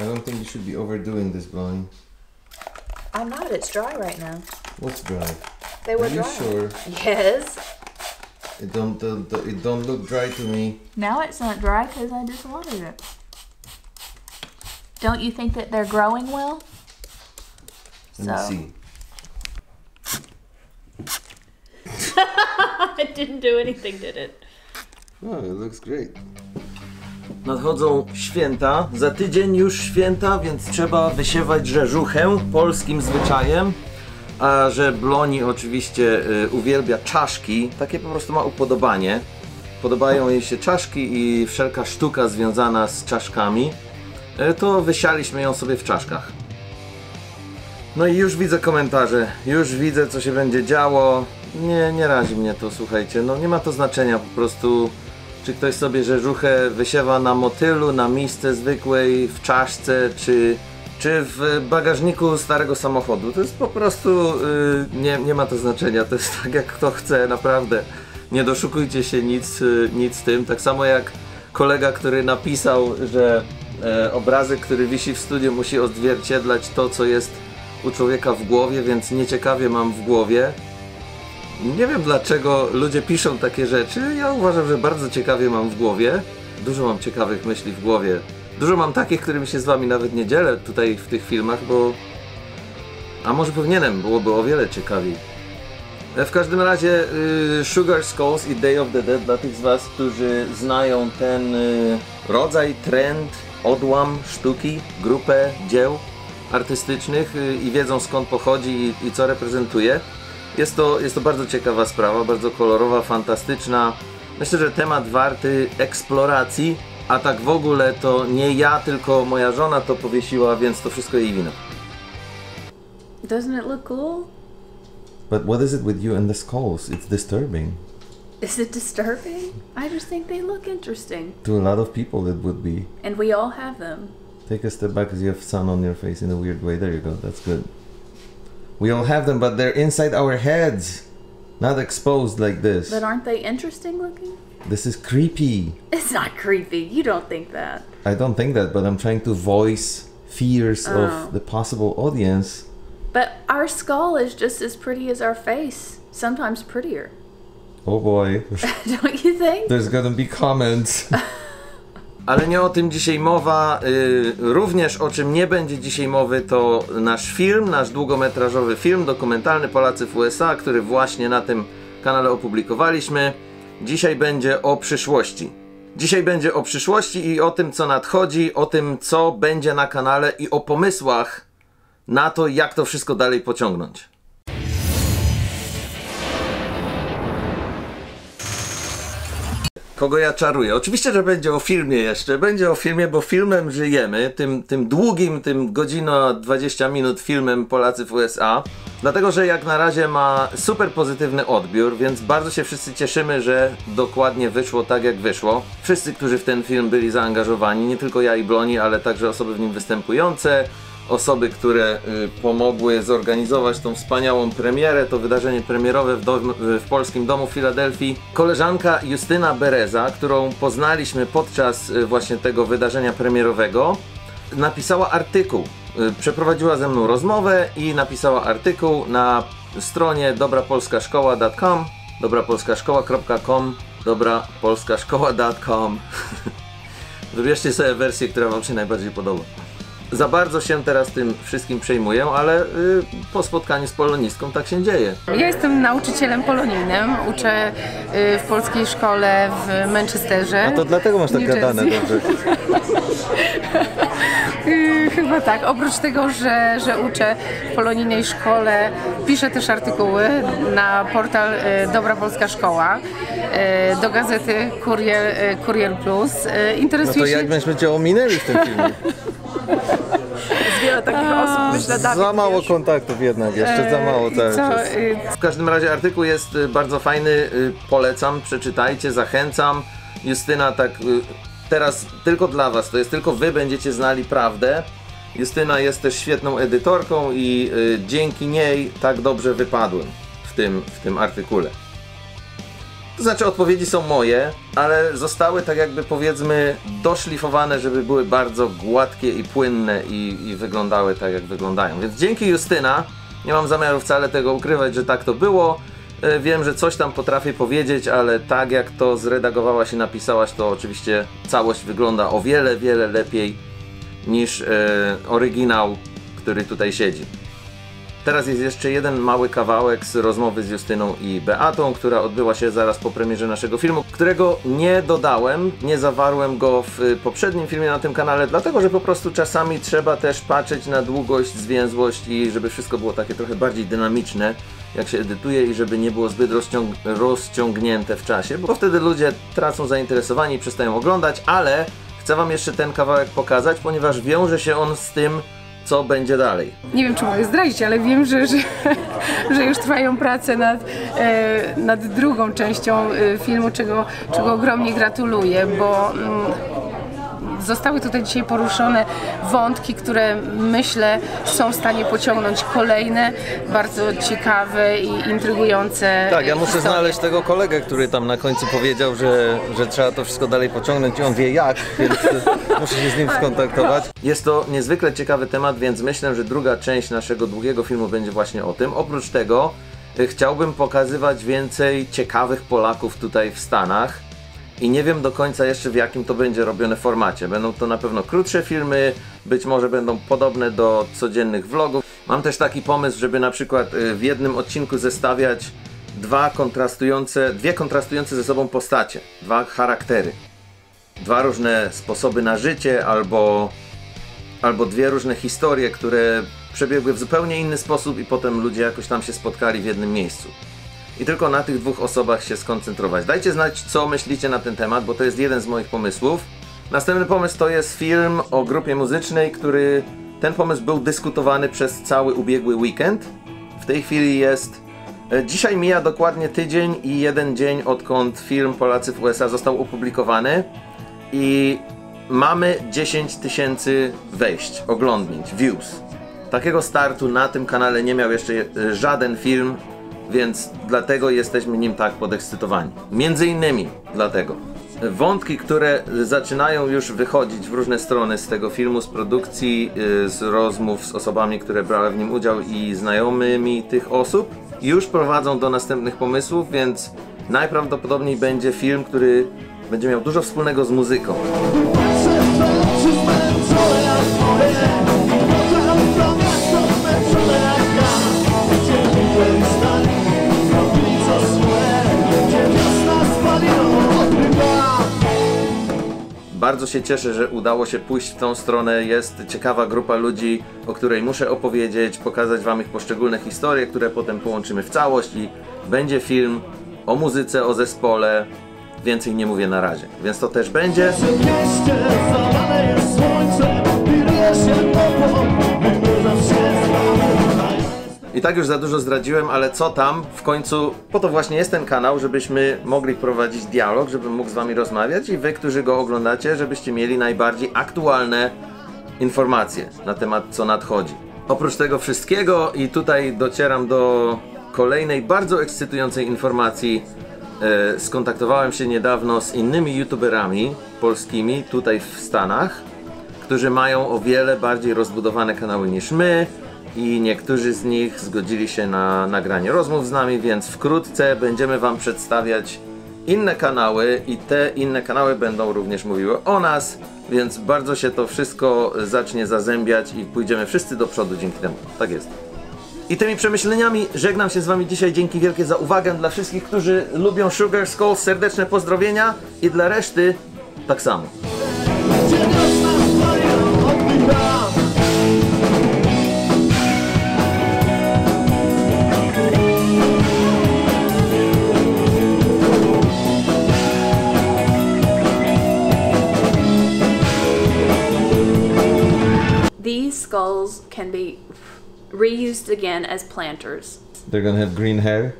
I don't think you should be overdoing this, Blonnie. I'm not. It's dry right now. What's dry? They were Are you dry. sure? Yes. It don't look dry to me. Now it's not dry because I just watered it. Don't you think that they're growing well? Let me see. It didn't do anything, did it? Oh, it looks great. Nadchodzą święta, za tydzień już święta, więc trzeba wysiewać rzeżuchę polskim zwyczajem. A że Bloni oczywiście uwielbia czaszki, takie po prostu ma upodobanie. Podobają jej się czaszki i wszelka sztuka związana z czaszkami, to wysialiśmy ją sobie w czaszkach. No i już widzę komentarze, już widzę co się będzie działo. Nie razi mnie to, słuchajcie, no nie ma to znaczenia po prostu. Czy ktoś sobie rzeżuchę wysiewa na motylu, na misce zwykłej, w czaszce, czy w bagażniku starego samochodu. To jest po prostu, nie ma to znaczenia, to jest tak jak kto chce, naprawdę. Nie doszukujcie się nic z tym. Tak samo jak kolega, który napisał, że obrazek, który wisi w studiu, musi odzwierciedlać to, co jest u człowieka w głowie, więc nieciekawie mam w głowie. Nie wiem dlaczego ludzie piszą takie rzeczy, ja uważam, że bardzo ciekawie mam w głowie. Dużo mam ciekawych myśli w głowie. Dużo mam takich, którymi się z wami nawet nie dzielę tutaj w tych filmach, bo... A może powinienem, byłoby o wiele ciekawiej. W każdym razie Sugar Skulls i Day of the Dead dla tych z was, którzy znają ten rodzaj, trend, odłam sztuki, grupę dzieł artystycznych i wiedzą skąd pochodzi i co reprezentuje. Jest to bardzo ciekawa sprawa, bardzo kolorowa, fantastyczna. Myślę, że temat warty eksploracji, a tak w ogóle to nie ja, tylko moja żona to powiesiła, więc to wszystko jej wina. Doesn't it look cool? But what is it with you and the skulls? It's disturbing. Is it disturbing? I just think they look interesting. To a lot of people it would be. And we all have them. Take a step back because you have sun on your face in a weird way. There you go, that's good. We all have them, but they're inside our heads, not exposed like this. But aren't they interesting looking? This is creepy. It's not creepy. You don't think that. I don't think that, but I'm trying to voice fears of the possible audience. But our skull is just as pretty as our face. Sometimes prettier. Oh boy. Don't you think? There's gonna be comments. Ale nie o tym dzisiaj mowa. Również o czym nie będzie dzisiaj mowy, to nasz film, nasz długometrażowy film dokumentalny Polacy w USA, który właśnie na tym kanale opublikowaliśmy. Dzisiaj będzie o przyszłości. Dzisiaj będzie o przyszłości i o tym, co nadchodzi, o tym, co będzie na kanale i o pomysłach na to, jak to wszystko dalej pociągnąć. Kogo ja czaruję? Oczywiście, że będzie o filmie jeszcze. Będzie o filmie, bo filmem żyjemy. Tym długim, tym godzina 20 minut filmem Polacy w USA. Dlatego, że jak na razie ma super pozytywny odbiór, więc bardzo się wszyscy cieszymy, że dokładnie wyszło tak, jak wyszło. Wszyscy, którzy w ten film byli zaangażowani, nie tylko ja i Bloni, ale także osoby w nim występujące. Osoby, które pomogły zorganizować tą wspaniałą premierę, to wydarzenie premierowe w Polskim Domu w Filadelfii. Koleżanka Justyna Bereza, którą poznaliśmy podczas właśnie tego wydarzenia premierowego, napisała artykuł. Przeprowadziła ze mną rozmowę i napisała artykuł na stronie dobrapolskaszkoła.com, dobrapolskaszkoła.com, dobrapolskaszkoła.com. Wybierzcie sobie wersję, która wam się najbardziej podoba. Za bardzo się teraz tym wszystkim przejmuję, ale po spotkaniu z polonistką tak się dzieje. Ja jestem nauczycielem polonijnym, uczę w polskiej szkole w Manchesterze. A to dlatego masz tak gadane dobrze. Chyba tak. Oprócz tego, że uczę w polonijnej szkole, piszę też artykuły na portal Dobra Polska Szkoła, do gazety Kurier Plus. No to jak będziemy cię ominęli w tym filmie? Jest wiele takich osób, myślę, za mało kontaktów jednak, jeszcze za mało cały czas. W każdym razie artykuł jest bardzo fajny, polecam, przeczytajcie, zachęcam. Justyna tak teraz tylko dla was, to jest tylko wy będziecie znali prawdę. Justyna jest też świetną edytorką i dzięki niej tak dobrze wypadłem w tym artykule. To znaczy odpowiedzi są moje, ale zostały tak jakby powiedzmy doszlifowane, żeby były bardzo gładkie i płynne i wyglądały tak jak wyglądają. Więc dzięki Justyna, nie mam zamiaru wcale tego ukrywać, że tak to było. Wiem, że coś tam potrafię powiedzieć, ale tak jak to zredagowałaś i napisałaś, to oczywiście całość wygląda o wiele, wiele lepiej niż oryginał, który tutaj siedzi. Teraz jest jeszcze jeden mały kawałek z rozmowy z Justyną i Beatą, która odbyła się zaraz po premierze naszego filmu, którego nie dodałem, nie zawarłem go w poprzednim filmie na tym kanale, dlatego że po prostu czasami trzeba też patrzeć na długość, zwięzłość i żeby wszystko było takie trochę bardziej dynamiczne, jak się edytuje i żeby nie było zbyt rozciągnięte w czasie, bo wtedy ludzie tracą zainteresowanie i przestają oglądać, ale chcę wam jeszcze ten kawałek pokazać, ponieważ wiąże się on z tym, co będzie dalej. Nie wiem, czy mogę zdradzić, ale wiem, że już trwają prace nad drugą częścią filmu, czego ogromnie gratuluję, bo zostały tutaj dzisiaj poruszone wątki, które myślę są w stanie pociągnąć kolejne bardzo ciekawe i intrygujące Tak, ja muszę historie. znaleźć tego kolegę, który tam na końcu powiedział, że trzeba to wszystko dalej pociągnąć i on wie jak, więc muszę się z nim skontaktować. Jest to niezwykle ciekawy temat, więc myślę, że druga część naszego długiego filmu będzie właśnie o tym. Oprócz tego chciałbym pokazywać więcej ciekawych Polaków tutaj w Stanach. I nie wiem do końca jeszcze, w jakim to będzie robione formacie. Będą to na pewno krótsze filmy, być może będą podobne do codziennych vlogów. Mam też taki pomysł, żeby na przykład w jednym odcinku zestawiać dwie kontrastujące ze sobą postacie, dwa charaktery. Dwa różne sposoby na życie, albo dwie różne historie, które przebiegły w zupełnie inny sposób i potem ludzie jakoś tam się spotkali w jednym miejscu. I tylko na tych dwóch osobach się skoncentrować. Dajcie znać, co myślicie na ten temat, bo to jest jeden z moich pomysłów. Następny pomysł to jest film o grupie muzycznej, ten pomysł był dyskutowany przez cały ubiegły weekend. W tej chwili dzisiaj mija dokładnie tydzień i 1 dzień, odkąd film Polacy w USA został opublikowany. I mamy 10 000 wejść, oglądnięć, views. Takiego startu na tym kanale nie miał jeszcze żaden film, więc dlatego jesteśmy nim tak podekscytowani. Między innymi dlatego. Wątki, które zaczynają już wychodzić w różne strony z tego filmu, z produkcji, z rozmów z osobami, które brały w nim udział i znajomymi tych osób, już prowadzą do następnych pomysłów, więc najprawdopodobniej będzie film, który będzie miał dużo wspólnego z muzyką. Bardzo się cieszę, że udało się pójść w tą stronę. Jest ciekawa grupa ludzi, o której muszę opowiedzieć, pokazać wam ich poszczególne historie, które potem połączymy w całość i będzie film o muzyce, o zespole. Więcej nie mówię na razie, więc to też będzie. I tak już za dużo zdradziłem, ale co tam, w końcu po to właśnie jest ten kanał, żebyśmy mogli prowadzić dialog, żebym mógł z wami rozmawiać i wy, którzy go oglądacie, żebyście mieli najbardziej aktualne informacje na temat, co nadchodzi. Oprócz tego wszystkiego, i tutaj docieram do kolejnej bardzo ekscytującej informacji, skontaktowałem się niedawno z innymi youtuberami polskimi tutaj w Stanach, którzy mają o wiele bardziej rozbudowane kanały niż my. I niektórzy z nich zgodzili się na nagranie rozmów z nami, więc wkrótce będziemy wam przedstawiać inne kanały i te inne kanały będą również mówiły o nas, więc bardzo się to wszystko zacznie zazębiać i pójdziemy wszyscy do przodu dzięki temu. Tak jest. I tymi przemyśleniami żegnam się z wami dzisiaj. Dzięki wielkie za uwagę. Dla wszystkich, którzy lubią Sugar Skulls, serdeczne pozdrowienia i dla reszty tak samo. These skulls can be reused again as planters. They're gonna have green hair.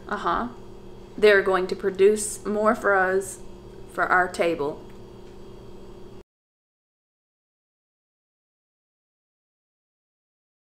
They're going to produce more for us for our table.